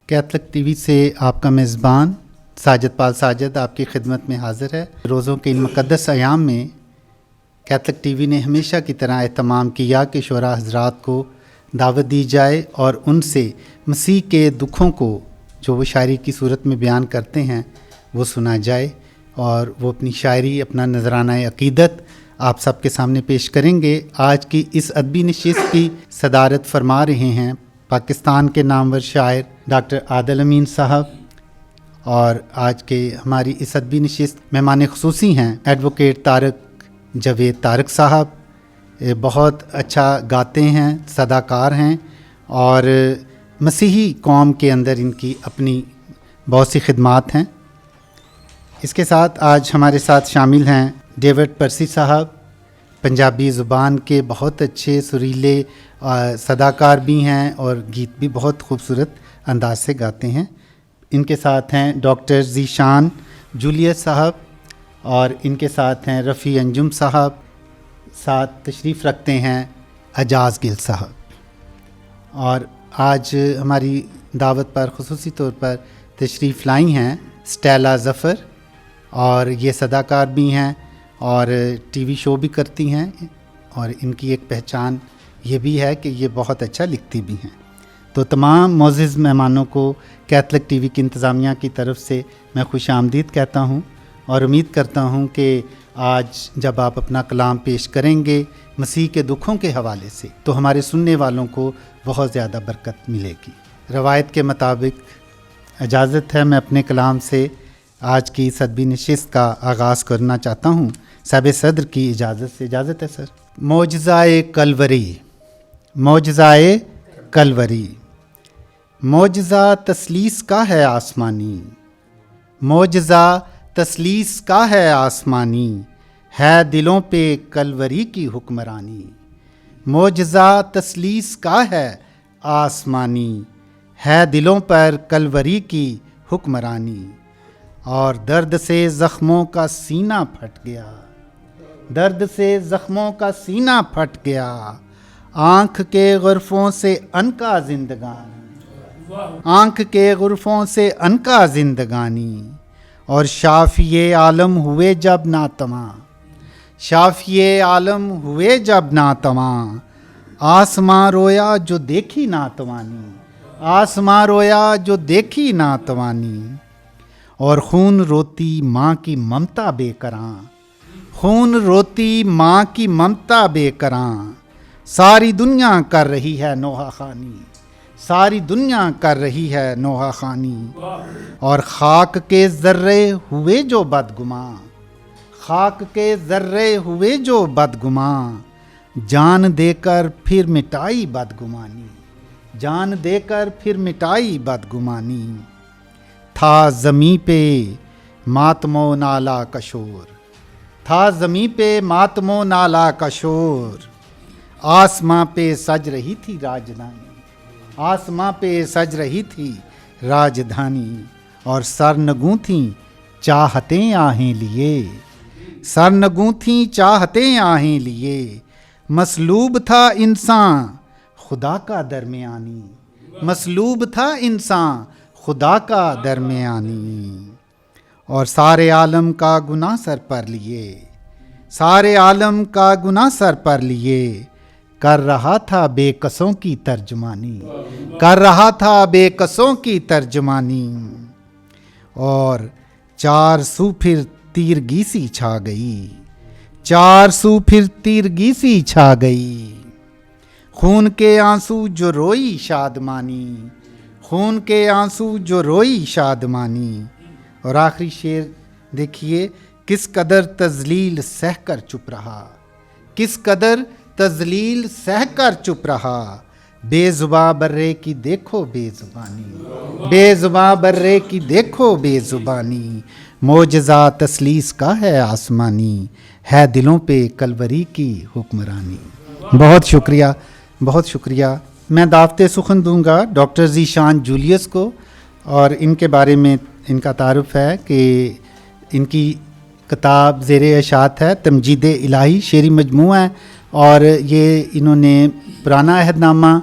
Catholic TV से आपका मेज़बान साजिद पाल साजिद आपकी खिदमत में हाज़िर है। रोज़ों के इन मुक़द्दस अयाम में कैथलिक टीवी ने हमेशा की तरह एहतमाम किया कि शुरा हज़रात को दावत दी जाए और उनसे मसीह के दुखों को जो वो शायरी की सूरत में बयान करते हैं वो सुना जाए और वो अपनी शायरी, अपना नजराना अक़ीदत आप सबके सामने पेश करेंगे। आज की इस अदबी नशिस्त की सदारत फरमा रहे हैं पाकिस्तान के नामवर शायर डॉक्टर आदिल अमीन साहब, और आज के हमारी इस अदबी नशिस्त मेहमान ख़ुसूसी हैं एडवोकेट तारक जवेद तारक साहब। बहुत अच्छा गाते हैं, सदाकार हैं और मसीही कौम के अंदर इनकी अपनी बहुत सी खिदमात हैं। इसके साथ आज हमारे साथ शामिल हैं डेविड पर्सी साहब, पंजाबी ज़ुबान के बहुत अच्छे सुरीले सदाकार भी हैं और गीत भी बहुत खूबसूरत अंदाज से गाते हैं। इनके साथ हैं डॉक्टर ज़ीशान जूलियस साहब और इनके साथ हैं रफ़ी अंजुम साहब। साथ तशरीफ़ रखते हैं एजाज़ गिल साहब। और आज हमारी दावत पर ख़ुसूसी तौर पर तशरीफ़ लाई हैं स्टेला ज़फ़र, और ये सदाकार भी हैं और टीवी शो भी करती हैं, और इनकी एक पहचान ये भी है कि ये बहुत अच्छा लिखती भी हैं। तो तमाम मोअज़्ज़िज़ मेहमानों को कैथलिक टीवी की इंतज़ामिया की तरफ से मैं खुश आमदीद कहता हूँ और उम्मीद करता हूँ कि आज जब आप अपना कलाम पेश करेंगे मसीह के दुखों के हवाले से तो हमारे सुनने वालों को बहुत ज़्यादा बरकत मिलेगी। रवायत के मुताबिक इजाज़त है, मैं अपने कलाम से आज की इस अदबी नशिस्त का आगाज़ करना चाहता हूँ साहिब सदर की इजाज़त से। इजाज़त है सर। मौजज़ाए कलवरी, मौजज़ाए कलवरी, मौजज़ा तसलीस का है आसमानी, मौजज़ा तसलीस का है आसमानी, है दिलों पे कलवरी की हुक्मरानी। मौजज़ा तसलीस का है आसमानी, है दिलों पर कलवरी की हुक्मरानी। और दर्द से ज़ख्मों का सीना फट गया, दर्द से ज़ख्मों का सीना फट गया, आँख के गुरफ़ों से अनका जिंदगानी, आँख के गुरफ़ों से अनका जिंदगानी। और शाफ़िए आलम हुए जब नातमा, शाफ़िए आलम हुए जब नातमा, आसमां रोया जो देखी नातवानी, आसमां रोया जो देखी नातवानी। और खून रोती माँ की ममता बेकरां, खून रोती माँ की ममता बेकरां, सारी दुनिया कर रही है नोहा खानी, सारी दुनिया कर रही है नोहा खानी। और खाक के ज़र्रे हुए जो बदगुमां, खाक के ज़र्रे हुए जो बदगुमां, जान देकर फिर मिटाई बदगुमानी, जान देकर फिर मिटाई बदगुमानी। था ज़मीं पे मातमो नाला का शोर, था ज़मीं पे मातमो नाला का शोर, आसमां पे सज रही थी राजधानी, आसमां पे सज रही थी राजधानी। और सरनगूं थी चाहतें आहें लिए, सरनगूं थी चाहतें आहें लिए, मसलूब था इंसान खुदा का दरमियानी, मसलूब था इंसान खुदा का दरमियानी। और सारे आलम का गुनाह सर पर लिए, सारे आलम का गुनाह सर पर लिए, कर रहा था बेकसों की तर्जुमानी, कर रहा था बेकसों की तर्जुमानी। और चार सू फिर तीरगी सी छा गई, चार सू फिर तीरगी सी छा गई, खून के आंसू जो रोई शादमानी, खून के आंसू जो रोई शादमानी। और आखिरी शेर देखिए, किस कदर तजलील सह कर चुप रहा, किस कदर तजलील सह कर चुप रहा, बेजुबा बर्रे की देखो बेजुबानी, बेजुबा बर्रे की देखो बेजुबानी। मौजज़ा तसलीस का है आसमानी, है दिलों पे कलवरी की हुक्मरानी। बहुत शुक्रिया, बहुत शुक्रिया। मैं दावते सुखन दूंगा डॉक्टर ज़ीशान जूलियस को, और इनके बारे में इनका तारुफ़ है कि इनकी किताब ज़ेरे अशात है तमजीद इलाही शेरी मजमूआ है, और ये इन्होंने पुराना अहदनामा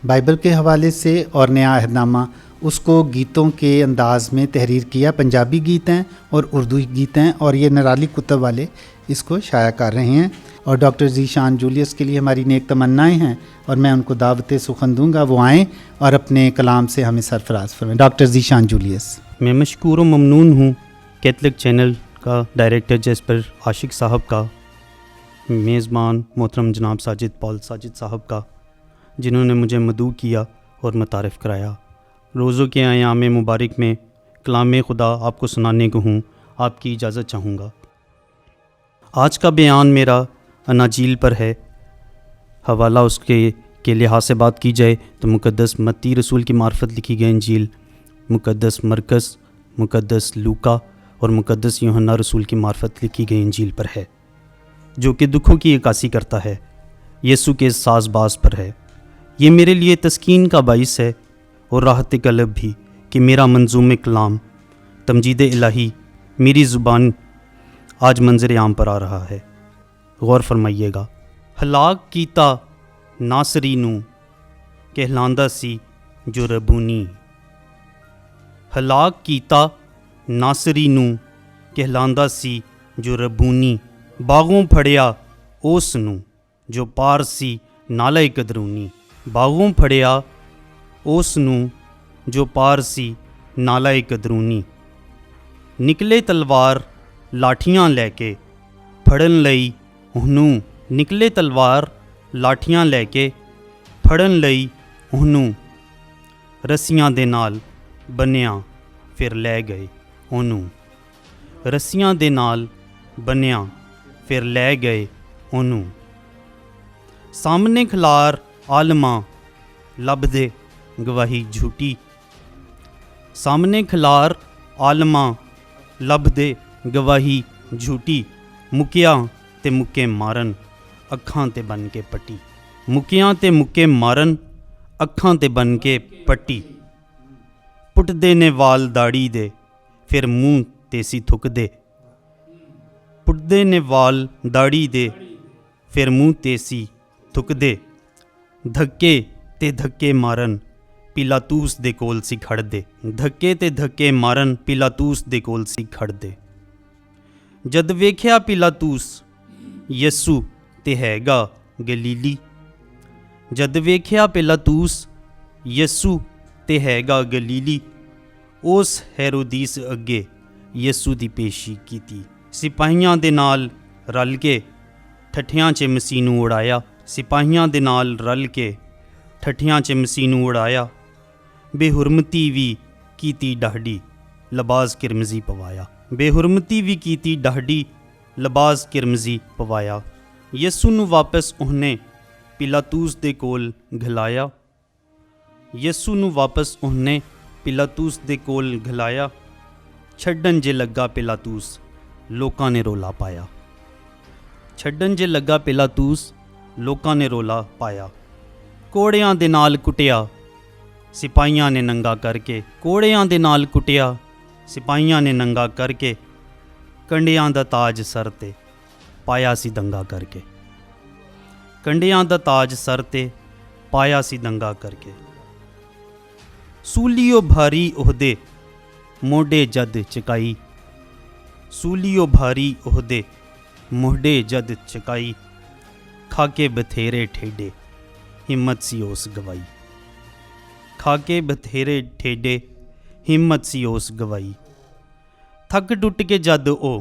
बाइबल के हवाले से और नया अहदनामा उसको गीतों के अंदाज में तहरीर किया। पंजाबी गीत हैं और उर्दू गीत हैं, और ये नराली कुतुब वाले इसको शाया कर रहे हैं। और डॉक्टर ज़ीशान जूलियस के लिए हमारी नेक तमन्नाएं हैं, और मैं उनको दावत सुखन दूंगा, वो आएँ और अपने कलाम से हमें सरफराज फरमाएं। Doctor Zeeshan Julius. मैं मशकूर व ममनून हूँ कैथलिक चैनल का डायरेक्टर जैस्पर आशिक साहब का, मेज़बान मोहतरम जनाब साजिद पॉल साजिद साहब का, जिन्होंने मुझे मदऊ किया और मतारफ़ कराया। रोज़ों के अयाम मुबारक में कलाम खुदा आपको सुनाने को हूँ, आपकी इजाज़त चाहूँगा। आज का बयान मेरा अनाजील पर है। हवाला उसके के लिहाज से बात की जाए तो मुक़द्दस मत्ती रसूल की मार्फत लिखी गई इंजील, मुक़द्दस मरकस, मुक़द्दस लूका और मुक़द्दस यूहन्ना रसूल की मार्फत लिखी गई इंजील पर है, जो कि दुखों की अक्कासी करता है, यीशु के साज़बाज़ पर है। ये मेरे लिए तस्कीन का बाइस है और राहत कल्ब भी कि मेरा मंजूम कलाम तमजीद इलाही मेरी ज़ुबान आज मंजर आम पर आ रहा है। गौर फरमाइएगा। हलाक कीता नासरी नू कहलांदा सी जो रबूनी। हलाक कीता नासरी नू कहलांदा सी जो रबूनी। बागों फड़िया उस नू जो पारसी नाले कदरूनी। बागों फड़िया उस नू जो पारसी नाला कदरूनी। निकले तलवार लाठियां लैके फड़न लई ਉਹਨੂੰ। निकले तलवार लाठियां लैके फड़न लई ਉਹਨੂੰ। रस्सियां दे नाल बन्निया फिर लै गए ਉਹਨੂੰ। रस्सियां दे नाल बन्निया फिर लै गए ਉਹਨੂੰ। सामने खलार आलमा लभदे गवाही झूठी। सामने खलार आलमा लभदे गवाही झूठी। मुकिया ते मुक्के मारन अखां ते बन के पट्टी। मुकिया ते मुक्के मारन अखां ते बन के पट्टी। पुटदे ने वाल दाड़ी दे फिर मूँह तेसी थुकदे। पुटदे ने वाल दाड़ी दे फिर मूँह तेसी थुकदे। धक्के ते धक्के मारन पिलातूस दे कोल सी खड़दे। धक्के ते धक्के मारन पिलातूस दे कोल सी खड़दे। जद वेख्या पिलातूस यस्सू ते हैगा गलीली। जद वेख्या पिलातूस यस्सू ते हैगा गलीली। उस हेरोदीस अगे यस्सू दी पेशी कीती। सिपाहियां दे नाल रल के ठठियां च मसीह नूं उड़ाया। सिपाहियां दे नाल रल के ठठियां च मसीह नूं उड़ाया। बेहुरमती भी कीती डाहडी लबास किरमजी पवाया। बेहुरमती भी कीती डाहडी लबास किरमजी पवाया। यस्सू नूं वापस उहने पिलातूस दे कोल घलाया। यस्सू नूं वापस उहने पिलातूस दे कोल घलाया। छड्डन जे लग्गा पिलातूस लोकां ने रोला पाया। छड्डन जे लग्गा पिलातूस लोकां ने रोला पाया। कोड़ियां दे नाल कुटिया सिपाहियां ने नंगा करके। कोड़ियां दे नाल कुटिया सिपाहियां ने नंगा करके। कंडियां दा ताज सर ते पाया सी दंगा करके। कंडियां दा ताज सर ते पाया सी दंगा करके। सूलियो भारी ओहदे मोढे जद चकाई। सूलियो भारी ओहदे मोढे जद चकाई। खाके बथेरे ठेडे हिम्मत सी ओस गवाई। खाके बथेरे ठेडे हिम्मत सी ओस गवाई। थक टुट के जद ओ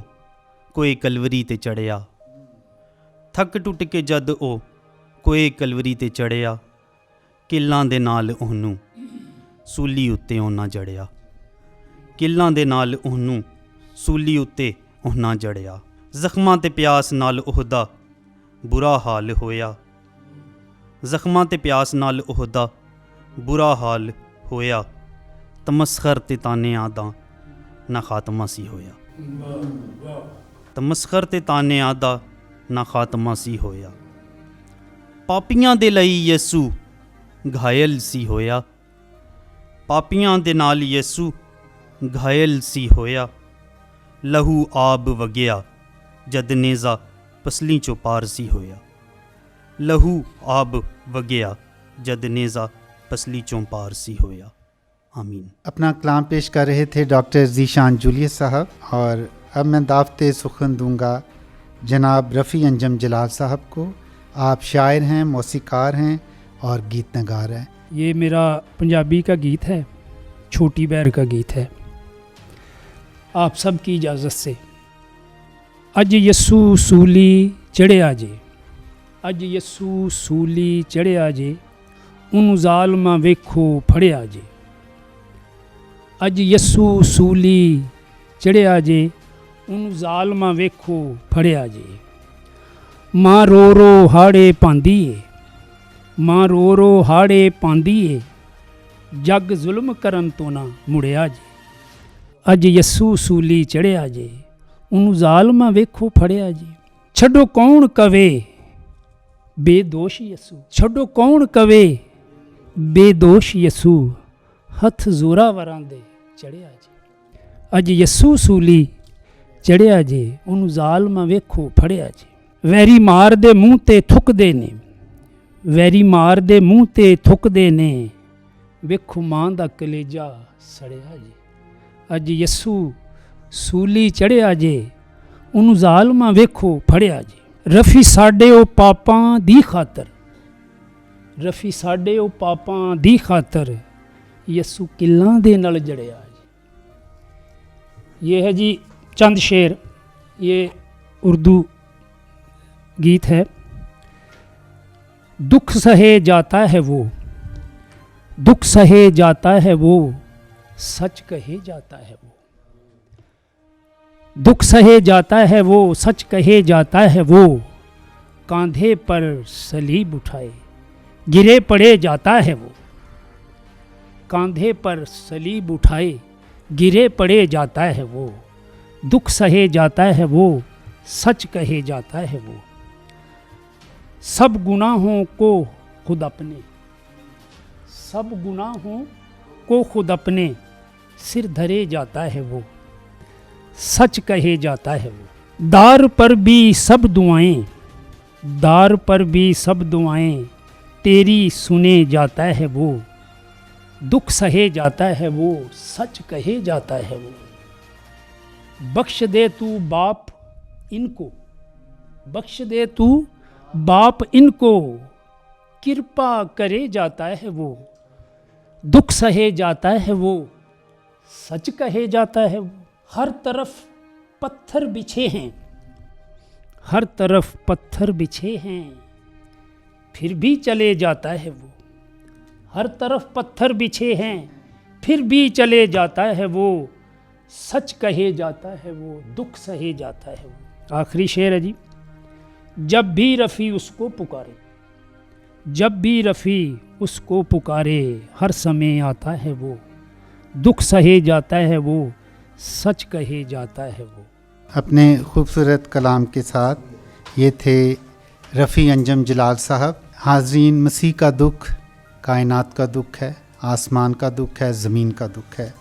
कोई कलवरी ते चढ़िया। थक टुट के जद ओ कोई कलवरी ते चढ़िया। किल्लां दे नाल ओहनू सूली उत्ते ओना जड़िया। किल्लां दे नाल ओहनू सूली उत्ते ओना जड़िया। जख्मां ते प्यास नाल ओहदा बुरा हाल होया। जख्मां ते प्यास नाल ओहदा बुरा हाल होया। तमस्खर ते ताने आदा ना खात्मा सी होया। तमस्खर ते ताने आदा ना खात्मा सी होया। पापियां दे लई यस्सू घायल सी होया। पापियां दे नाल यस्सू घायल सी होया। लहू आब वगया जद नेज़ा पसली चो पार सी होया। लहू आब वगया जद नेज़ा पसली चों पार सी होया। आमीन। अपना कलाम पेश कर रहे थे डॉक्टर ज़ीशान जूलियस साहब, और अब मैं दावते सुखन दूंगा जनाब रफ़ी अंजम जलाल साहब को। आप शायर हैं, मौसीकार हैं और गीत नगार हैं। ये मेरा पंजाबी का गीत है, छोटी बहर का गीत है। आप सब की इजाज़त से। अज यस्सू सूली चढ़िया जे, अज यस्सू सूली चढ़िया जे, उन ज़ालमा वेखो फड़िया जे। अज यस्सू सूली चढ़िया जे, उन ज़ालमा वेखो फड़िया जे। मां रो रो हाड़े पांदी ए, मां रो रो हाड़े पांदी ए, जग जुल्म करन तो ना मुड़िया जे। अज यस्सू सूली चढ़िया जे, उन ज़ालमा वेखो फड़िया जे। छड्डो कौन कवे बेदोश यस्सू, छड्डो कौन कवे बेदोश यस्सू, हथ जोरावरां दे चढ़िया जे। अज यस्सू सूली चढ़िया जे, उन ज़ालमा वेखो फड़िया जे। वैरी मार दे मूँह ते थुकदे ने, वैरी मार दे मूँह ते थुकदे ने, वेखो मां दा कलेजा सड़िया जे। अज यस्सू सूली चढ़िया जे, उन ज़ालमा वेखो फड़िया जे। रफ़ी साडे ओ पापां दी खातर, रफ़ी साडे ओ पापां दी खातर, यस्सू किल्लां दे नल जड़िया जी। ये है जी चंद शेर, ये उर्दू गीत है। दुख सहे जाता है वो, दुख सहे जाता है वो, सच कहे जाता है वो। दुख सहे जाता है वो, सच कहे जाता है वो, कांधे पर सलीब उठाए गिरे पड़े जाता है वो। कांधे पर सलीब उठाए गिरे पड़े जाता है वो। दुख सहे जाता है वो, सच कहे जाता है वो। सब गुनाहों को खुद अपने, सब गुनाहों को खुद अपने सिर धरे जाता है वो, सच कहे जाता है वो। दार पर भी सब दुआएं, दार पर भी सब दुआएं तेरी सुने जाता है वो। दुख सहे जाता है वो, सच कहे जाता है वो। बख्श दे तू बाप इनको, बख्श दे तू बाप इनको, कृपा करे जाता है वो। दुख सहे जाता है वो, सच कहे जाता है वो। हर तरफ पत्थर बिछे हैं, हर तरफ पत्थर बिछे हैं, फिर भी चले जाता है वो। हर तरफ पत्थर बिछे हैं, फिर भी चले जाता है वो। सच कहे जाता है वो, दुख सहे जाता है वो। आखिरी शेर है जी। जब भी रफ़ी उसको पुकारे, जब भी रफ़ी उसको पुकारे, हर समय आता है वो। दुख सहे जाता है वो, सच कहे जाता है वो। अपने खूबसूरत कलाम के साथ ये थे रफ़ी अंजम जलाल साहब। हाज़रीन, मसीह का दुख कायनात का दुख है, आसमान का दुख है, ज़मीन का दुख है,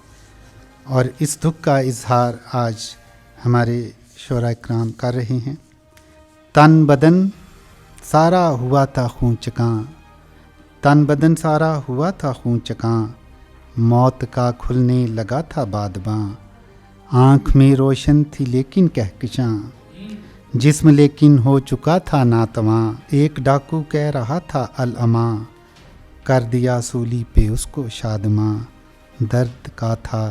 और इस दुख का इजहार आज हमारे शोरा इकराम कर रहे हैं। तन बदन सारा हुआ था खून चकां, तन बदन सारा हुआ था खून चकां, मौत का खुलने लगा था बादबां। आँख में रोशन थी लेकिन कहकशां, जिस्म लेकिन हो चुका था नातवां। एक डाकू कह रहा था अल अमा, कर दिया सूली पे उसको शादमां। दर्द का था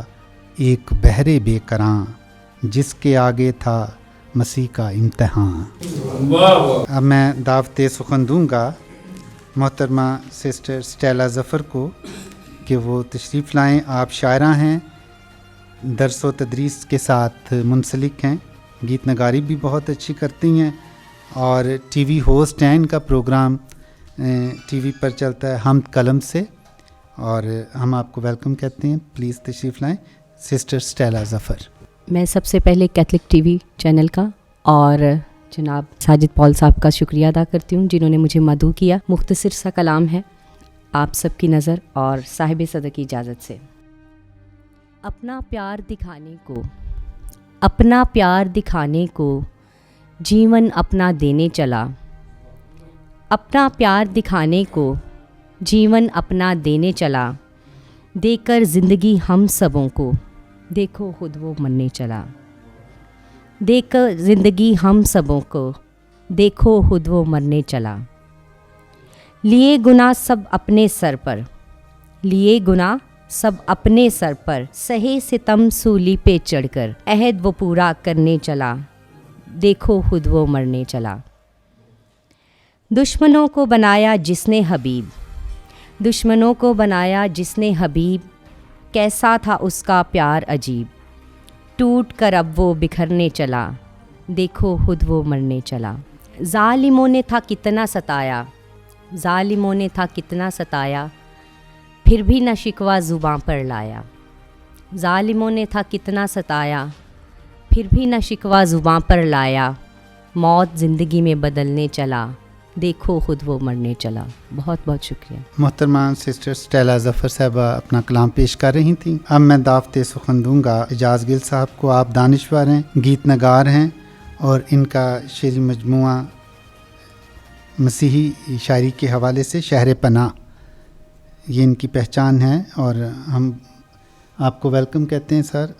एक बहरे बेकरां, जिसके आगे था मसीह का इम्तिहान। अब मैं दावते सुखन दूंगा मोहतरमा सिस्टर स्टेला ज़फ़र को कि वो तशरीफ़ लाएँ। आप शायरा हैं, दरस व तदरीस के साथ मुंसलिक हैं, गीत नगारी भी बहुत अच्छी करती हैं, और टीवी होस्ट हैं। इनका प्रोग्राम टीवी पर चलता है हम कलम से, और हम आपको वेलकम कहते हैं। प्लीज़ तशरीफ़ लाएँ सिस्टर स्टेला ज़फ़र। मैं सबसे पहले कैथलिक टीवी चैनल का और जनाब साजिद पॉल साहब का शुक्रिया अदा करती हूँ जिन्होंने मुझे मदऊ किया। मुख्तसर सा कलाम है आप सबकी नज़र और साहिब सदर की इजाज़त से। अपना प्यार दिखाने को, अपना प्यार दिखाने को जीवन अपना देने चला। अपना प्यार दिखाने को जीवन अपना देने चला। देकर ज़िंदगी हम सबों को, देखो खुद वो मरने चला। देकर ज़िंदगी हम सबों को, देखो खुद वो मरने चला। लिए गुनाह सब अपने सर पर, लिए गुनाह सब अपने सर पर, सहे सितम सूली पे चढ़कर, अहद वो पूरा करने चला। देखो खुद वो मरने चला। दुश्मनों को बनाया जिसने हबीब, दुश्मनों को बनाया जिसने हबीब, कैसा था उसका प्यार अजीब। टूट कर अब वो बिखरने चला, देखो खुद वो मरने चला। ज़ालिमों ने था कितना सताया, ज़ालिमों ने था कितना सताया, फिर भी न शिकवा ज़ुबां पर लाया। ज़ालिमों ने था कितना सताया, फिर भी न शिकवा ज़ुबां पर लाया। मौत ज़िंदगी में बदलने चला, देखो खुद वो मरने चला। बहुत बहुत शुक्रिया। मोहतरमा सिस्टर स्टेला ज़फ़र साहबा अपना कलाम पेश कर रही थी। अब मैं दावते सुखन दूंगा एजाज़ गिल साहब को। आप दानिशवर हैं, गीत नगार हैं और इनका शेरी मजमुआ मसीही शायरी के हवाले से शहर पनाह, ये इनकी पहचान है और हम आपको वेलकम कहते हैं सर।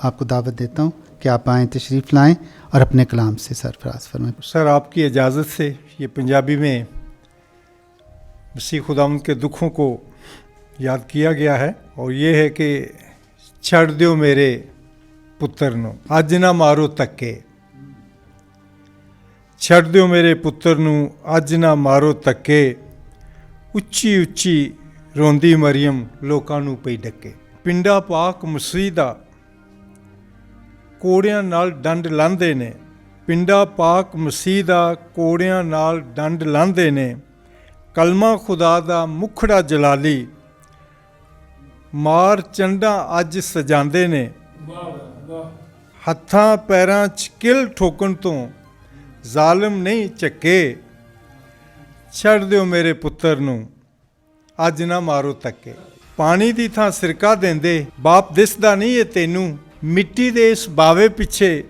आपको दावत देता हूँ कि आप आएँ, तशरीफ़ लाएँ और अपने कलाम से सरफराज फरमाएं। सर, आपकी इजाज़त से ये पंजाबी में मसीह खुदावंद के दुखों को याद किया गया है और ये है कि छड़ दियो मेरे पुत्र नू अज ना मारो तक्के, छड़ दियो मेरे पुत्र नू अज ना मारो तक्के, उच्ची उच्ची रोंदी मरियम लोकां नू पई डके। पिंडा पाक मसीह दा ਕੋੜਿਆਂ ਨਾਲ ਡੰਡ ਲਾਂਦੇ ਨੇ, ਪਿੰਡਾ ਪਾਕ ਮਸੀਹ ਦਾ ਕੋੜਿਆਂ ਨਾਲ ਡੰਡ ਲਾਂਦੇ ਨੇ। ਕਲਮਾ ਖੁਦਾ ਦਾ ਮੁਖੜਾ ਜਲਾਲੀ, ਮਾਰ ਚੰਡਾ ਅੱਜ ਸਜਾਉਂਦੇ ਨੇ। ਹੱਥਾਂ ਪੈਰਾਂ 'ਚ ਕਿਲ ਠੋਕਣ ਤੋਂ ਜ਼ਾਲਮ ਨਹੀਂ ਝੱਕੇ, ਛੱਡ ਦਿਓ ਮੇਰੇ ਪੁੱਤਰ ਨੂੰ ਅੱਜ ਨਾ ਮਾਰੋ ਧੱਕੇ। ਪਾਣੀ ਦੀ ਥਾਂ ਸਿਰਕਾ ਦਿੰਦੇ, ਬਾਪ ਦਿਸਦਾ ਨਹੀਂ ਇਹ ਤੈਨੂੰ, ਮਿੱਟੀ ਦੇ ਇਸ ਬਾਵੇ ਪਿੱਛੇ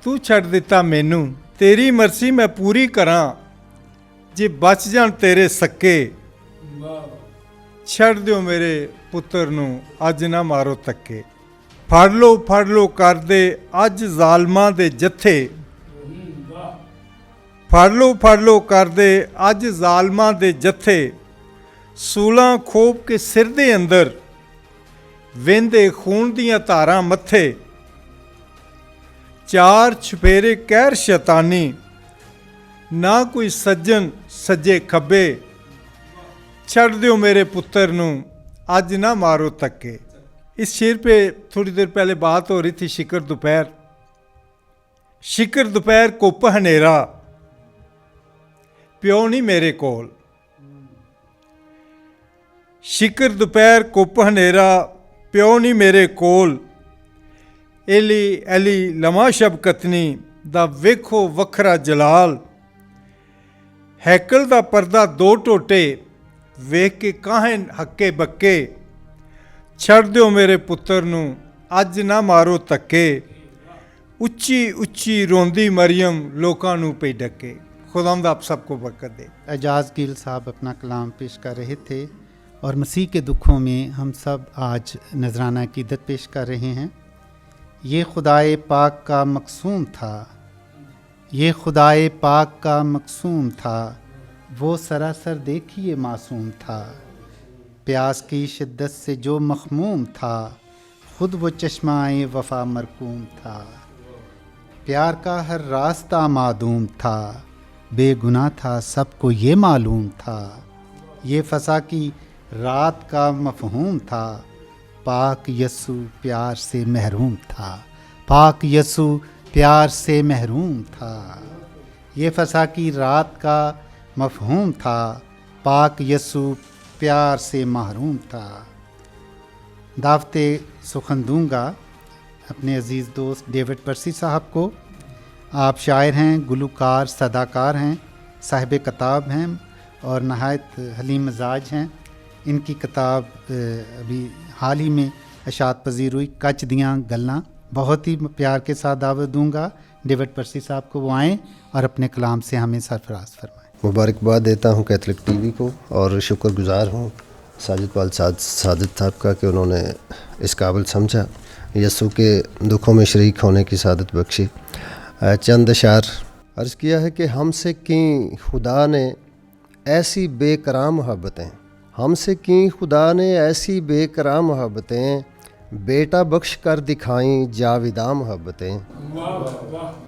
ਤੂੰ ਛੱਡ ਦਿੱਤਾ ਮੈਨੂੰ। ਤੇਰੀ ਮਰਜ਼ੀ ਮੈਂ ਪੂਰੀ ਕਰਾਂ ਜੇ ਬਚ ਜਾਣ ਤੇਰੇ ਸੱਕੇ, ਛੱਡ ਦਿਓ ਮੇਰੇ ਪੁੱਤਰ ਨੂੰ ਅੱਜ ਨਾ ਮਾਰੋ ਧੱਕੇ। ਫੜ ਲਓ ਕਰਦੇ ਅੱਜ ਜ਼ਾਲਮਾਂ ਦੇ ਜੱਥੇ, ਫੜ ਲਓ ਕਰਦੇ ਅੱਜ ਜ਼ਾਲਮਾਂ ਦੇ ਜੱਥੇ। ਸੂਲਾਂ ਖੋਪ ਕੇ ਸਿਰ ਦੇ ਅੰਦਰ ਵਹਿੰਦੇ ਖੂਨ ਦੀਆਂ ਧਾਰਾਂ ਮੱਥੇ। ਚਾਰ ਛਪੇਰੇ ਕਹਿਰ ਸ਼ੈਤਾਨੀ, ਨਾ ਕੋਈ ਸੱਜਣ ਸੱਜੇ ਖੱਬੇ। ਛੱਡ ਦਿਓ मेरे पुत्र ਨੂੰ आज ना मारो तक्के। इस शेर पे थोड़ी देर पहले बात हो रही थी। शिकर दोपहर कुप हनेरा, प्यो नहीं मेरे कोल। शिकर दोपहर कुप हनेरा, प्यो नहीं मेरे कोल। एली लमा शबकतनी दा वेखो वखरा जलाल। हैकल दा पर्दा दो टोटे, वेख के काहे हक्के बक्के। छड़ दियो मेरे पुत्र नू अज ना मारो धक्के, उच्ची उच्ची रोंदी मरियम लोकां नू पे डके। खुदावंद आप सबको बरकत दे। एजाज़ गिल साहब अपना कलाम पेश कर रहे थे और मसीह के दुखों में हम सब आज नजराना अक़ीदत पेश कर रहे हैं। ये खुदाए पाक का मकसूम था, ये खुदाए पाक का मकसूम था, वो सरासर देखिए मासूम था। प्यास की शिद्दत से जो मखमूम था, खुद वो चश्माए वफ़ा मरकूम था। प्यार का हर रास्ता मादूम था, बेगुनाह था सबको ये मालूम था। ये फसा की रात का मफहूम था, पाक यसू प्यार से महरूम था, पाक यसू प्यार से महरूम था। ये फसा की रात का मफहूम था, पाक यसू प्यार से महरूम था। दावते सुखन दूंगा अपने अज़ीज़ दोस्त डेविड पर्सी साहब को। आप शायर हैं, गुलूकार, सदाकार हैं, साहिब किताब हैं और नहायत हलीम मिजाज हैं। इनकी किताब अभी हाल ही में अशात पजीर हुई, कच दियाँ गल्लां। बहुत ही प्यार के साथ दावत दूंगा डेविड पर्सी साहब को, वो आएँ और अपने कलाम से हमें सरफराज फरमाएं। मुबारकबाद देता हूँ कैथलिक टीवी को और शुक्रगुजार हूँ साजिद पाल साजिद साहब का कि उन्होंने इस काबिल समझा यस्सु के दुखों में शरीक होने की सादत बख्शी। चंद अशार अर्ज़ किया है कि हमसे की खुदा ने ऐसी बेकराम मोहब्बतें, हमसे की खुदा ने ऐसी बेकराम मोहब्बतें, बेटा बख्श कर दिखाई जाविदा मोहब्बतें।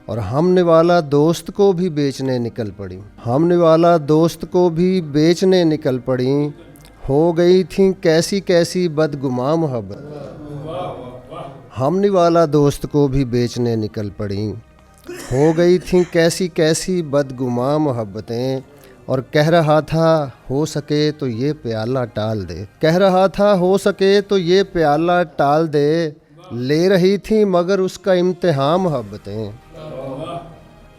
और हमने वाला दोस्त को भी बेचने निकल पड़ी, हमने वाला दोस्त को भी बेचने निकल पड़ी, हो गई थी कैसी कैसी बदगुमा मोहब्बत। हमने वाला दोस्त को भी बेचने निकल पड़ी, हो गई थी कैसी कैसी बदगुमा मोहब्बतें। और कह रहा था हो सके तो ये प्याला टाल दे, कह रहा था हो सके तो ये प्याला टाल दे, ले रही थी मगर उसका इम्तिहान मोहब्बतें,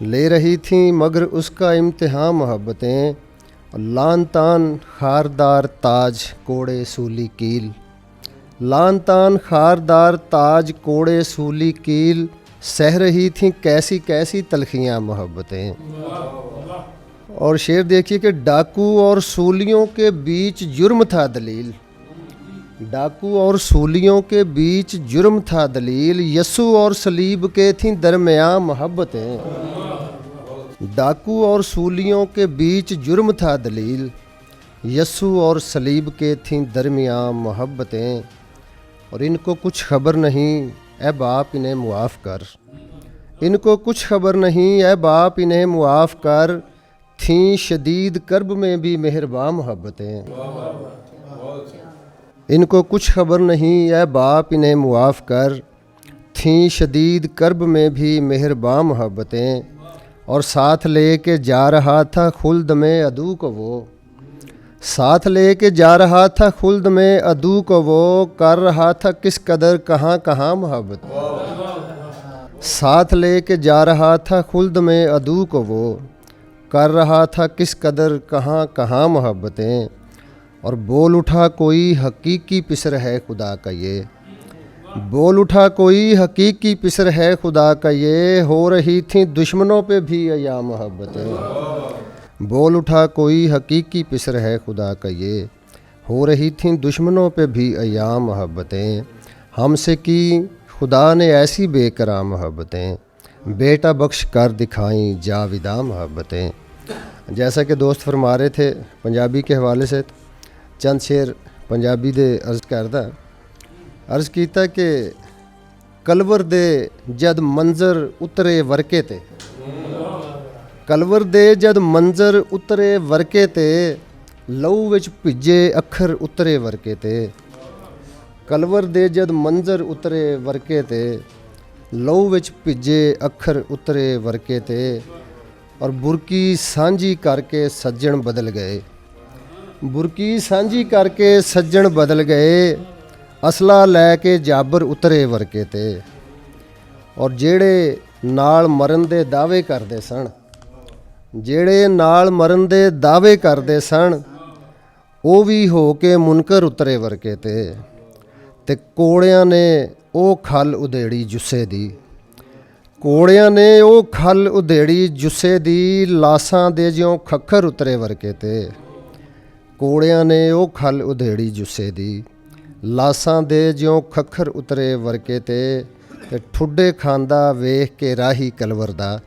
ले रही थी मगर उसका इम्तिहान मोहब्बतें। लान तान खारदार ताज कोड़े सूली कील, लान तान खारदार ताज कोड़े सूली कील, सह रही थी कैसी कैसी तलखियाँ मोहब्बतें। और शेर देखिए कि डाकू और सूलियों के बीच जुर्म था दलील, डाकू और सूलियों के बीच जुर्म था दलील, यस्सु और सलीब के थी दरमियाँ मोहब्बतें। डाकू और सूलियों के बीच जुर्म था दलील, यस्सु और सलीब के थी दरमियाँ मोहब्बतें। और इनको कुछ खबर नहीं ए बाप इन्हें मुआफ़ कर, इनको कुछ खबर नहीं ए बाप इन्हें मुआफ़ कर, थी शदीद कर्ब में भी मेहरबान मोहब्बतें। इनको कुछ खबर नहीं ए बाप इन्हें मुआफ़ कर, थी शदीद कर्ब में भी मेहरबान मोहब्बतें। और साथ ले के जा रहा था खुल्द में अदू को वो, साथ ले के जा रहा था खुल्द में अदू को वो, कर रहा था किस कदर कहाँ कहाँ मोहब्बत। साथ ले के जा रहा था खुल्द में अदू को वो, कर रहा था किस कदर कहाँ कहाँ मोहब्बतें। और बोल उठा कोई हकीकी पिसर है खुदा का ये, बोल उठा कोई हकीकी पिसर है खुदा का ये, हो रही थी दुश्मनों पे भी अया मोहब्बतें। बोल उठा कोई हकीकी पिसर है खुदा का ये, हो रही थी दुश्मनों पे भी अया मोहब्बतें। हमसे की खुदा ने ऐसी बेकराम मोहब्बतें, बेटा बख्श कर दिखाई जाविदा मोहब्बतें। जैसा कि दोस्त फरमा रहे थे पंजाबी के हवाले से, चंद शेर पंजाबी दे अर्ज़ करदा, अर्ज़ कीता कि कलवर दे जद मंजर उतरे वरके ते, कलवर दे जद मंजर उतरे वरके ते, लहू विच भिजे अखर उतरे वरके ते। कलवर दे जद मंजर उतरे वरके ते, लहू विच भिजे अखर उतरे वरके ते। और बुरकी सांझी करके सज्जन बदल गए, बुरकी सांझी करके सज्जन बदल गए, असला लैके जाबर उतरे वरके ते। और जेड़े नाल मरन दे दावे करदे सन, जेड़े नाल मरन दे दावे करदे सन, ਉਹ ਵੀ ਹੋ ਕੇ ਮੁਨਕਰ ਉਤਰੇ ਵਰਕੇ ਤੇ ਕੋੜਿਆਂ ਨੇ ਉਹ ਖਲ ਉਧੇੜੀ ਜੁੱਸੇ ਦੀ, ਕੋੜਿਆਂ ਨੇ ਉਹ ਖਲ ਉਧੇੜੀ ਜੁੱਸੇ ਦੀ, ਲਾਸਾਂ ਦੇ ਜਿਉਂ ਖੱਖਰ ਉਤਰੇ ਵਰਕੇ ਤੇ। ਕੋੜਿਆਂ ਨੇ ਉਹ ਖਲ ਉਧੇੜੀ ਜੁੱਸੇ ਦੀ, ਲਾਸਾਂ ਦੇ ਜਿਉਂ ਖੱਖਰ ਉਤਰੇ ਵਰਕੇ ਤੇ ਠੁੱਡੇ ਖਾਂਦਾ ਵੇਖ ਕੇ ਰਾਹੀ ਕਲਵਰ ਦਾ,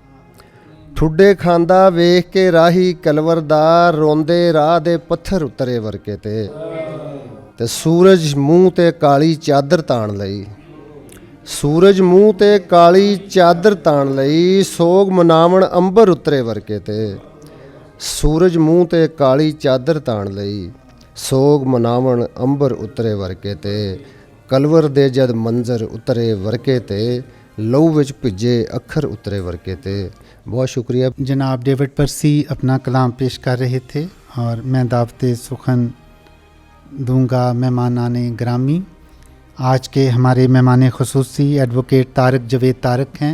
ਠੁੱਡੇ ਖਾਂਦਾ ਵੇਖ ਕੇ ਰਾਹੀ ਕਲਵਰ ਦਾ, ਰੋਂਦੇ ਰਾਹ ਦੇ ਪੱਥਰ ਉਤਰੇ ਵਰਕੇ ਤੇ ਸੂਰਜ ਮੂੰਹ ਤੇ ਕਾਲੀ ਚਾਦਰ ਤਾਣ ਲਈ, ਸੂਰਜ ਮੂੰਹ ਤੇ ਕਾਲੀ ਚਾਦਰ ਤਾਣ ਲਈ, ਸੋਗ ਮਨਾਵਣ ਅੰਬਰ ਉਤਰੇ ਵਰਕੇ ਤੇ। ਸੂਰਜ ਮੂੰਹ ਤੇ ਕਾਲੀ ਚਾਦਰ ਤਾਣ ਲਈ, ਸੋਗ ਮਨਾਵਣ ਅੰਬਰ ਉਤਰੇ ਵਰਕੇ ਤੇ। ਕਲਵਰ ਦੇ ਜਦ ਮੰਜ਼ਰ ਉਤਰੇ ਵਰਕੇ ਤੇ, लहू विच भिजे अखर उतरे वर्के थे। बहुत शुक्रिया। जनाब डेविड पर्सी अपना कलाम पेश कर रहे थे और मैं दावत सुखन दूंगा मेहमानाने ग्रामी। आज के हमारे मेहमान खुसूसी एडवोकेट तारक जवेद तारक हैं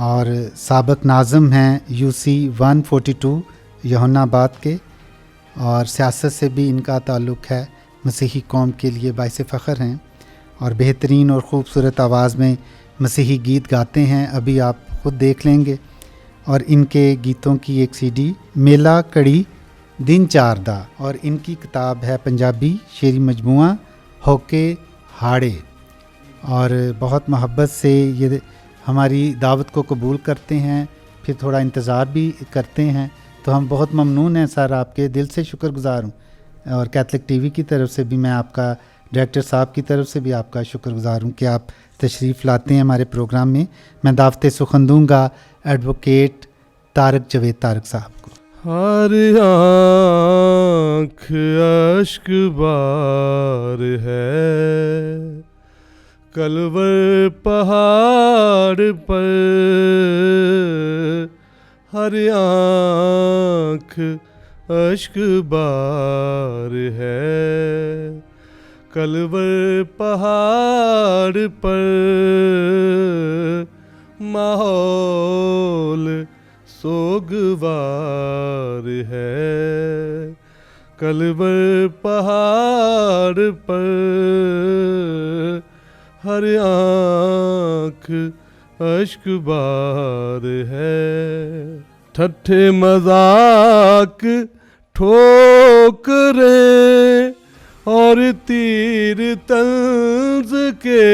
और साबिक नाज़िम हैं UC 142 यहुनाबाद के, और सियासत से भी इनका ताल्लुक़ है। मसीही कौम के लिए बाइस फ़ख्र हैं और बेहतरीन और ख़ूबसूरत आवाज़ में मसीही गीत गाते हैं। अभी आप ख़ुद देख लेंगे। और इनके गीतों की एक CD मेला कड़ी दिन चारदा और इनकी किताब है पंजाबी शेरी मजमुआ होके हाड़े। और बहुत मोहब्बत से ये हमारी दावत को कबूल करते हैं, फिर थोड़ा इंतज़ार भी करते हैं। तो हम बहुत ममनून हैं सर, आपके दिल से शुक्रगुज़ार हूँ। और कैथलिक टीवी की तरफ से भी, मैं आपका डायरेक्टर साहब की तरफ से भी आपका शुक्रगुज़ार हूँ कि आप तशरीफ़ लाते हैं हमारे प्रोग्राम में। मैं दावत सुखन दूँगा एडवोकेट तारक जवेद तारक साहब को। हर आँख अश्क बार है कलवर पहाड़ पर, हर आँख अश्क बार है कलवर पहाड़ पर, माहौल सोगवार है कलवर पहाड़ पर, हर आँख अश्क बार है। ठट्ठे मजाक ठोकरें और तीर तंज के,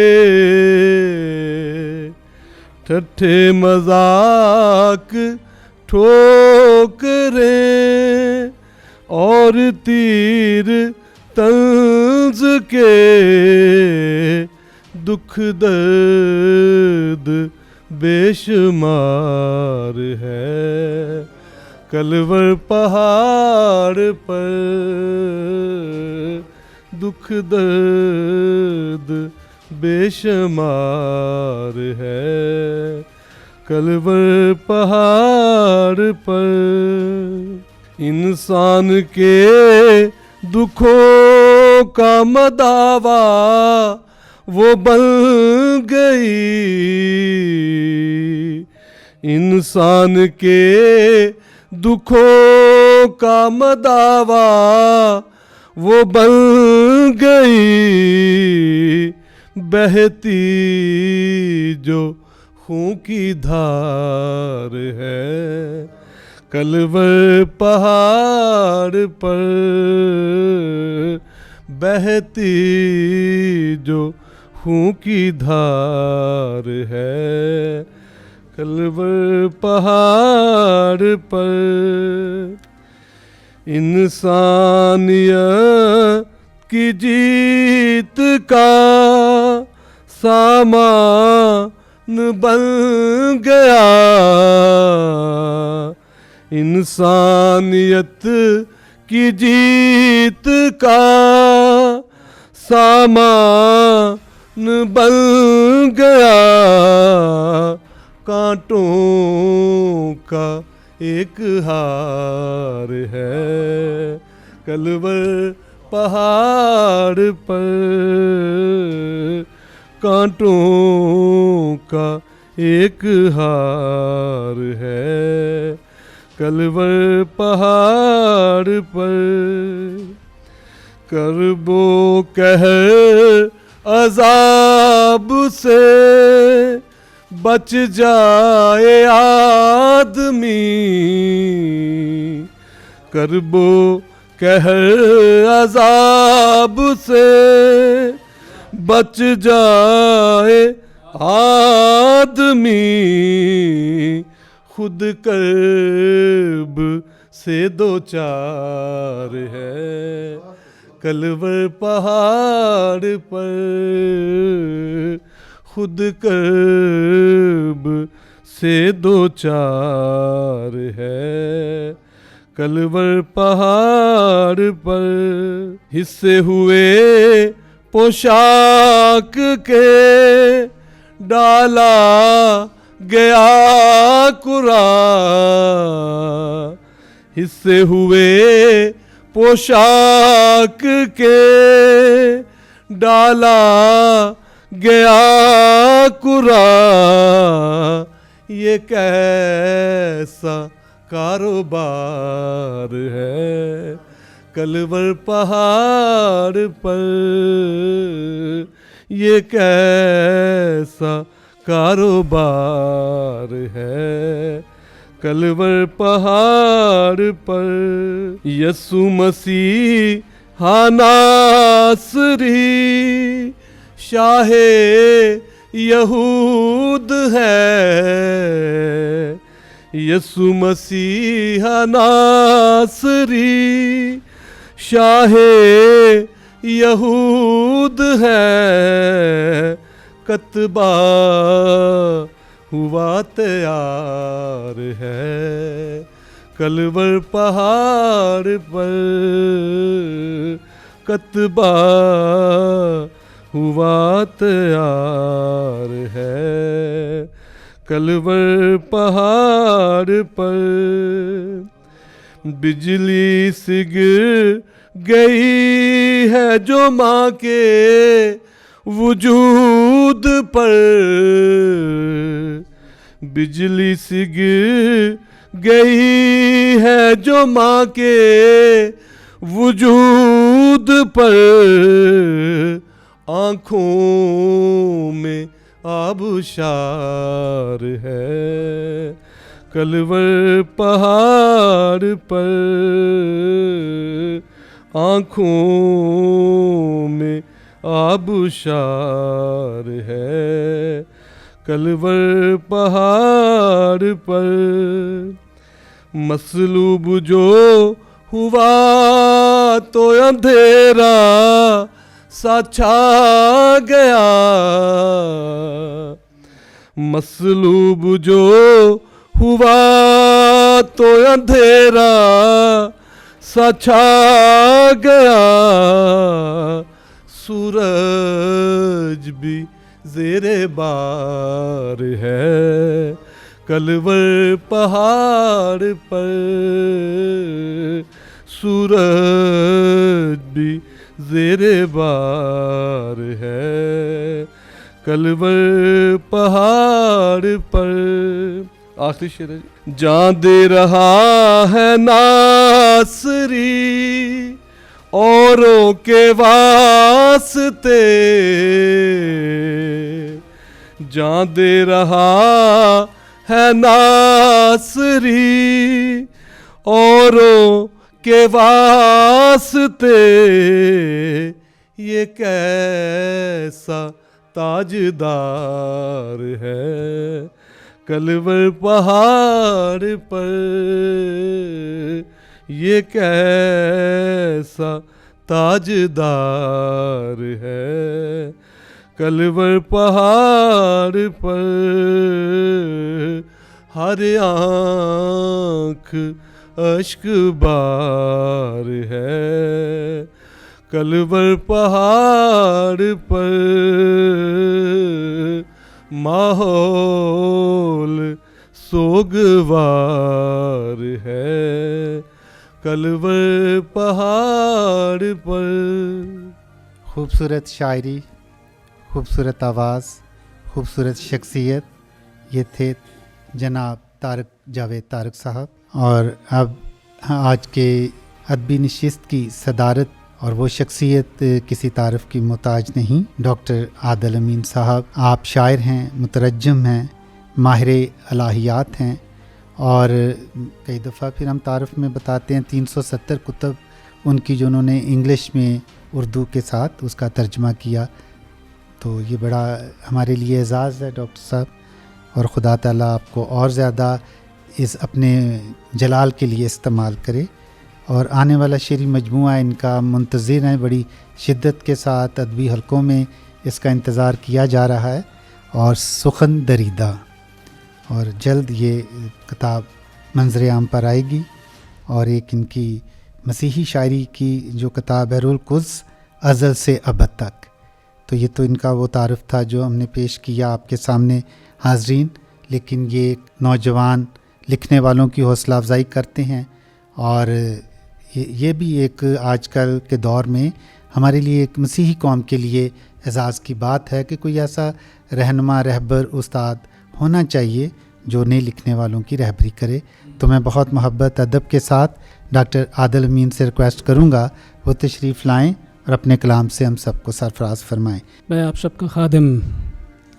ठट्ठे मजाक ठोकरें और तीर तंज के, दुख दर्द बेशुमार है कलवर पहाड़ पर, दुख दर्द बेशुमार है कलवर पहाड़ पर। इंसान के दुखों का मदावा वो बन गई, इंसान के दुखों का मदावा वो बन गई, बहती जो खून की धार है कलवर पहाड़ पर, बहती जो खून की धार है कलवर पहाड़ पर। इंसानियत की जीत का सामान बन गया, इंसानियत की जीत का सामान बन गया, कांटों का एक हार है कलवर पहाड़ पर, कांटों का एक हार है कलवर पहाड़ पर। करबो कहर अजाब से बच जाए आदमी, करबो कहर अजाब से बच जाए आदमी, खुद कर्ब से दो चार है कलवर पहाड़ पर, खुद कर्ब से दो चार है कलवर पहाड़ पर। हिस्से हुए पोशाक के डाला गया कुरान, हिस्से हुए पोशाक के डाला गया कुरान, ये कैसा कारोबार है कलवर पहाड़ पर, ये कैसा कारोबार है कलवर पहाड़ पर यसु मसीह नासरी शाहे यहूद है, यसु मसीह नासरी शाहे यहूद है, कतबा हुआ तैयार है, कलवर पहाड़ पर कतबा हुआ तैयार है, कलवर पहाड़ पर बिजली से गिर गई है जो माँ के वजूद पर, बिजली सी गिर गई है जो माँ के वजूद पर, आँखों में आबशार है, कलवर पहाड़ पर आँखों में आबशार है, कलवर पहाड़ पर मसलूब जो हुआ तो अंधेरा सा छा गया, मसलूब जो हुआ तो अंधेरा सा छा गया, सूरज भी ज़ेरे बार है, कलवर पहाड़ पर सूरज भी ज़ेरे बार है, कलवर पहाड़ पर। आखिरी शेर है, जान दे रहा है नासरी औरों के वास्ते, जान दे रहा है नासरी औरों के वास्ते, ये कैसा ताजदार है, कलवर पहाड़ पर ये कैसा ताजदार है, कलवर पहाड़ पर हर आँख अश्क बार है, कलवर पहाड़ पर माहौल सोगवार है, कलवर पहाड़ पर। खूबसूरत शायरी, खूबसूरत आवाज़, खूबसूरत शख्सियत, ये थे जनाब तारक जावेद तारक साहब। और अब आज के अदबी नशिस्त की सदारत और वो शख्सियत किसी तारफ़ की मोहताज नहीं, डॉक्टर आदिल अमीन साहब। आप शायर हैं, मुतरज्जम हैं, माहिर इलाहियात हैं और कई दफ़ा फिर हम तारफ़ में बताते हैं 370 कुतब उनकी जो उन्होंने इंग्लिश में उर्दू के साथ उसका तर्जमा किया। तो ये बड़ा हमारे लिए एज़ाज़ है डॉक्टर साहब, और खुदा ताला आपको और ज़्यादा इस अपने जलाल के लिए इस्तेमाल करे। और आने वाला शेरी मजमूआ इनका मुंतज़िर है, बड़ी शिद्दत के साथ अदबी हलकों में इसका इंतज़ार किया जा रहा है। और सुखन दरीदा, और जल्द ये किताब मंज़र आम पर आएगी। और एक इनकी मसीही शायरी की जो किताब है रुल कुज़ अज़ल से अबद तक, तो ये तो इनका वो तारफ़ था जो हमने पेश किया आपके सामने हाज़रीन। लेकिन ये नौजवान लिखने वालों की हौसला अफजाई करते हैं, और ये भी एक आजकल के दौर में हमारे लिए एक मसीही कौम के लिए एज़ाज़ की बात है कि कोई ऐसा रहनुमा, रहबर, उस्ताद होना चाहिए जो नए लिखने वालों की रहबरी करे। तो मैं बहुत मोहब्बत अदब के साथ डॉक्टर आदिल अमीन से रिक्वेस्ट करूँगा वो तशरीफ़ लाएँ और अपने कलाम से हम सबको सरफराज फरमाएँ। मैं आप सबका खादिम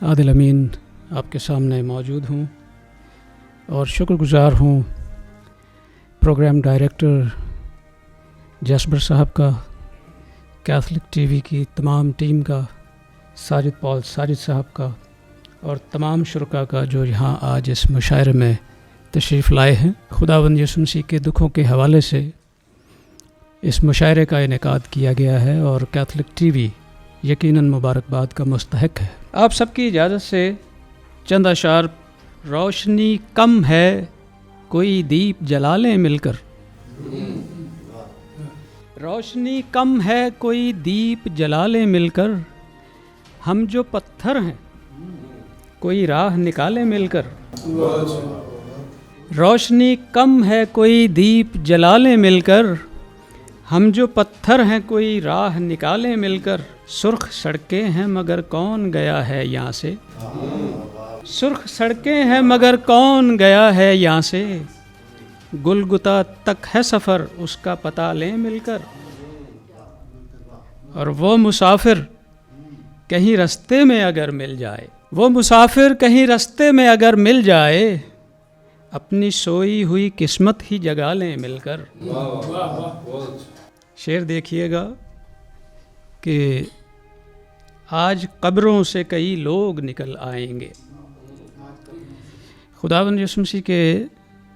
आदिल अमीन आपके सामने मौजूद हूँ। और शुक्रगुज़ार हूँ प्रोग्राम डायरेक्टर जसबर साहब का, कैथलिक टीवी की तमाम टीम का, साजिद पॉल साजिद साहब का और तमाम शुरका का जो यहाँ आज इस मुशायरे में तशरीफ़ लाए हैं। खुदावंद यीशु मसीह के दुखों के हवाले से इस मुशायरे का इनेकाद किया गया है और कैथलिक टीवी यकीनन मुबारकबाद का मुस्तहक है। आप सबकी इजाज़त से चंद अशार। रोशनी कम है कोई दीप जला लें मिलकर, रोशनी कम है कोई दीप जला लें मिलकर, हम जो पत्थर हैं कोई राह निकालें मिलकर। रोशनी कम है कोई दीप जला लें मिलकर, हम जो पत्थर हैं कोई राह निकालें मिलकर। सुर्ख सड़कें हैं मगर कौन गया है यहाँ से, सुर्ख सड़कें हैं मगर कौन गया है यहाँ से, गुलगुता तक है सफ़र उसका पता लें मिलकर। और वो मुसाफिर कहीं रास्ते में अगर मिल जाए, वो मुसाफिर कहीं रास्ते में अगर मिल जाए, अपनी सोई हुई किस्मत ही जगा लें मिलकर। शेर देखिएगा कि आज कब्रों से कई लोग निकल आएंगे। खुदावंद यीशु मसीह के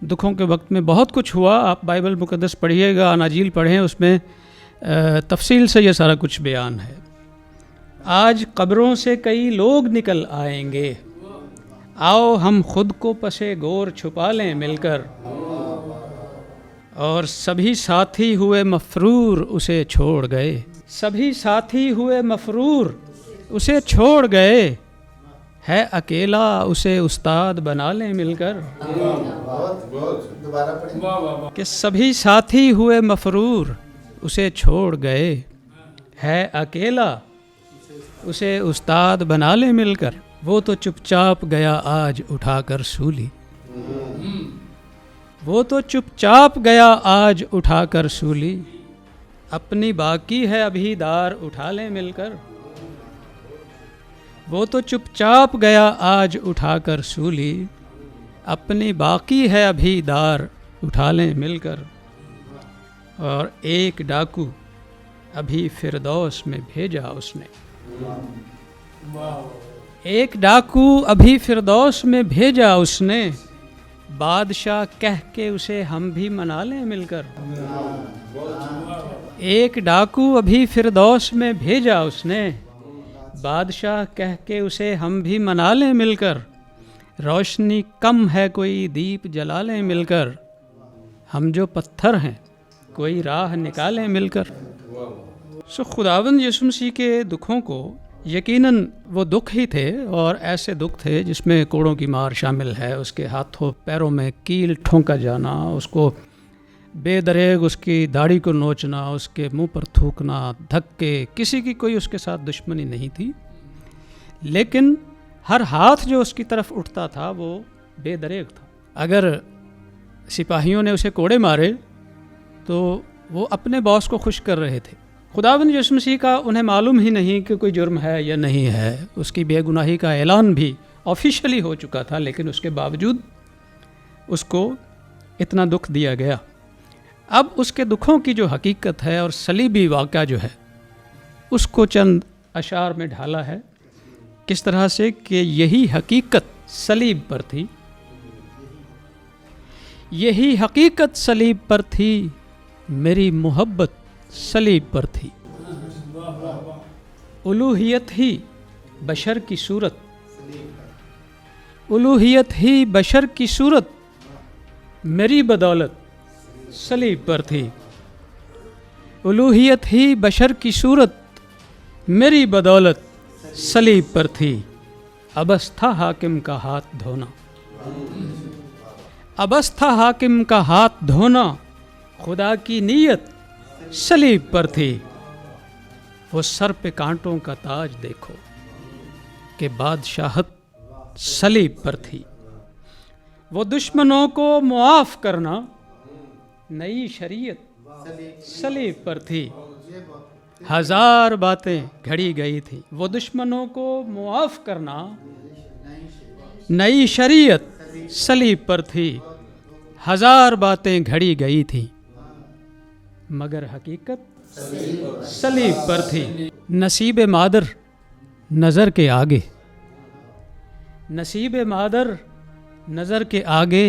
दुखों के वक्त में बहुत कुछ हुआ। आप बाइबल मुकद्दस पढ़िएगा, अनाजील पढ़ें, उसमें तफसील से ये सारा कुछ बयान है। आज कब्रों से कई लोग निकल आएंगे, आओ हम खुद को पसे गोर छुपा लें मिलकर। और सभी साथी हुए मफरूर उसे छोड़ गए, सभी साथी हुए मफरूर उसे छोड़ गए, है अकेला उसे उस्ताद बना लें मिलकर। कि सभी साथी हुए मफरूर उसे छोड़ गए, है अकेला उसे उस्ताद बना लें मिलकर। वो तो चुपचाप गया आज उठाकर सूली, वो तो चुपचाप गया आज उठाकर सूली, अपनी बाकी है अभी दार उठा लें मिलकर। वो तो चुपचाप गया आज उठाकर सूली, अपनी बाकी है अभी दार उठा लें मिलकर। और एक डाकू अभी फिरदौस में भेजा उसने, एक डाकू अभी फिरदौस में भेजा उसने, बादशाह कह के उसे हम भी मना लें मिलकर। एक डाकू अभी फिरदौस में भेजा उसने, बादशाह कह के उसे हम भी मना लें मिलकर। रोशनी कम है कोई दीप जला लें मिलकर, हम जो पत्थर हैं कोई राह निकालें मिलकर। सो खुदावंद यीशु मसीह के दुखों को यकीनन वो दुख ही थे, और ऐसे दुख थे जिसमें कोड़ों की मार शामिल है, उसके हाथों पैरों में कील ठोंका जाना, उसको बेदरेग उसकी दाढ़ी को नोचना, उसके मुंह पर थूकना, धक्के, किसी की कोई उसके साथ दुश्मनी नहीं थी, लेकिन हर हाथ जो उसकी तरफ उठता था वो बेदरेग था। अगर सिपाहियों ने उसे कोड़े मारे तो वो अपने बॉस को खुश कर रहे थे। खुदावंद यीशु मसीह का उन्हें मालूम ही नहीं कि कोई जुर्म है या नहीं है, उसकी बेगुनाही का ऐलान भी ऑफिशियली हो चुका था, लेकिन उसके बावजूद उसको इतना दुख दिया गया। अब उसके दुखों की जो हकीकत है और सलीबी वाक़या जो है उसको चंद अशार में ढाला है, किस तरह से कि यही हकीकत सलीब पर थी, यही हकीकत सलीब पर थी, मेरी मोहब्बत सलीब पर थी। उलूहियत ही बशर की सूरत, उलूहियत ही बशर की सूरत मेरी बदौलत सलीब पर थी। उलूहियत ही बशर की सूरत मेरी बदौलत सलीब पर थी। अबस्था हाकिम का हाथ धोना, अबस्था हाकिम का हाथ धोना, खुदा की नीयत सलीब पर थी। वो सर पे कांटों का ताज देखो कि बादशाहत सलीब पर थी। वो दुश्मनों को मुआफ़ करना, नई शरीयत सलीब पर थी। हजार बातें घड़ी गई थी, वो दुश्मनों को मुआफ़ करना, नई शरीयत सलीब पर थी, हजार बातें घड़ी गई थी, मगर हकीकत सलीब पर थी। नसीब मादर नज़र के आगे, नसीब मादर नज़र के आगे,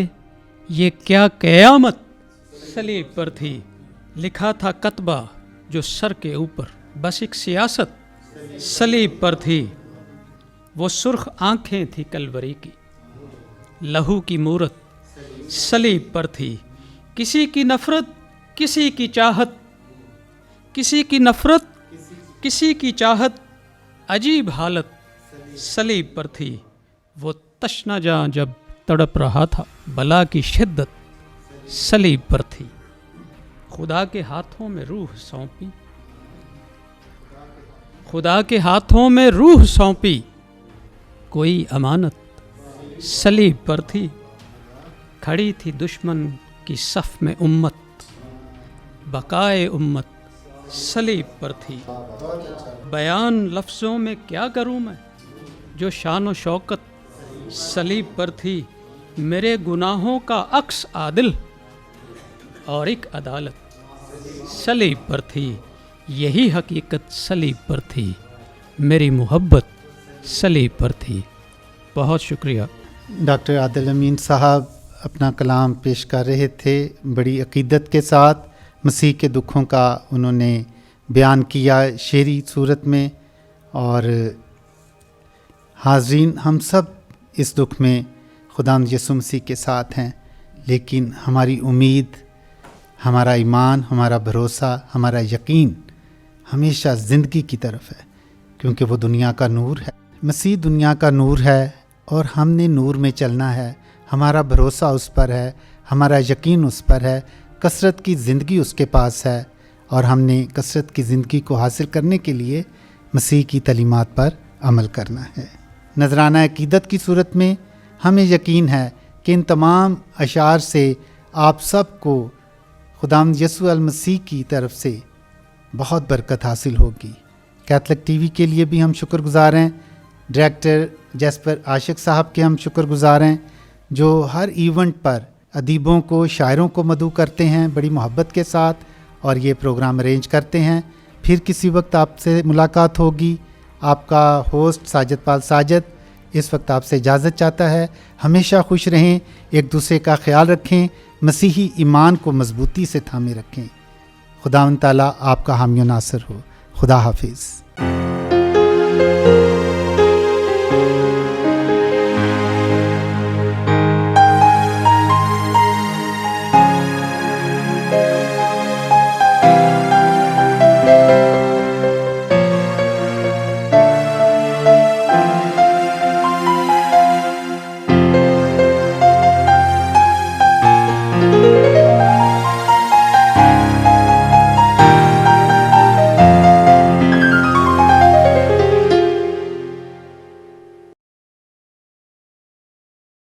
ये क्या क़यामत सलीब पर थी। लिखा था कतबा जो सर के ऊपर, बस एक सियासत सलीब पर थी। वो सुर्ख आंखें थी कलवरी की, लहू की मूरत सलीब पर थी। किसी की नफ़रत किसी की चाहत, किसी की नफ़रत किसी की चाहत, अजीब हालत सलीब पर थी। वो तशना जां जब तड़प रहा था, बला की शिद्दत सलीब पर थी। खुदा के हाथों में रूह सौंपी, खुदा के हाथों में रूह सौंपी, कोई अमानत सलीब पर थी। खड़ी थी दुश्मन की सफ में उम्मत, बकाए उम्मत सलीब पर थी। बयान लफ्ज़ों में क्या करूं मैं, जो शान व शौकत सलीब पर थी। मेरे गुनाहों का अक्स आदिल और एक अदालत सलीब पर थी। यही हकीकत सलीब पर थी, मेरी मोहब्बत सलीब पर थी। बहुत शुक्रिया। डॉक्टर आदिल अमीन साहब अपना कलाम पेश कर रहे थे। बड़ी अकीदत के साथ मसीह के दुखों का उन्होंने बयान किया शेरी सूरत में। और हाज़रीन, हम सब इस दुख में खुदावंद यीशु मसीह के साथ हैं, लेकिन हमारी उम्मीद, हमारा ईमान, हमारा भरोसा, हमारा यकीन हमेशा ज़िंदगी की तरफ है, क्योंकि वो दुनिया का नूर है। मसीह दुनिया का नूर है और हमने नूर में चलना है। हमारा भरोसा उस पर है, हमारा यकीन उस पर है। कसरत की ज़िंदगी उसके पास है और हमने कसरत की ज़िंदगी को हासिल करने के लिए मसीह की तालीमात पर अमल करना है। नजराना अकीदत की सूरत में हमें यकीन है कि इन तमाम अशार से आप सबको खुदावंद यीशु अल मसीह की तरफ से बहुत बरकत हासिल होगी। कैथलिक टीवी के लिए भी हम शुक्रगुज़ार हैं। डायरेक्टर जैस्पर आशिक साहब के हम शुक्रगुज़ार हैं, जो हर इवेंट पर अदीबों को, शायरों को मदऊ करते हैं बड़ी मोहब्बत के साथ और ये प्रोग्राम अरेंज करते हैं। फिर किसी वक्त आपसे मुलाकात होगी। आपका होस्ट साजिद पाल साजिद इस वक्त आपसे इजाज़त चाहता है। हमेशा खुश रहें, एक दूसरे का ख्याल रखें, मसीही ईमान को मजबूती से थामे रखें। खुदावंद ताला आपका हामी नासर हो। खुदा हाफिज़।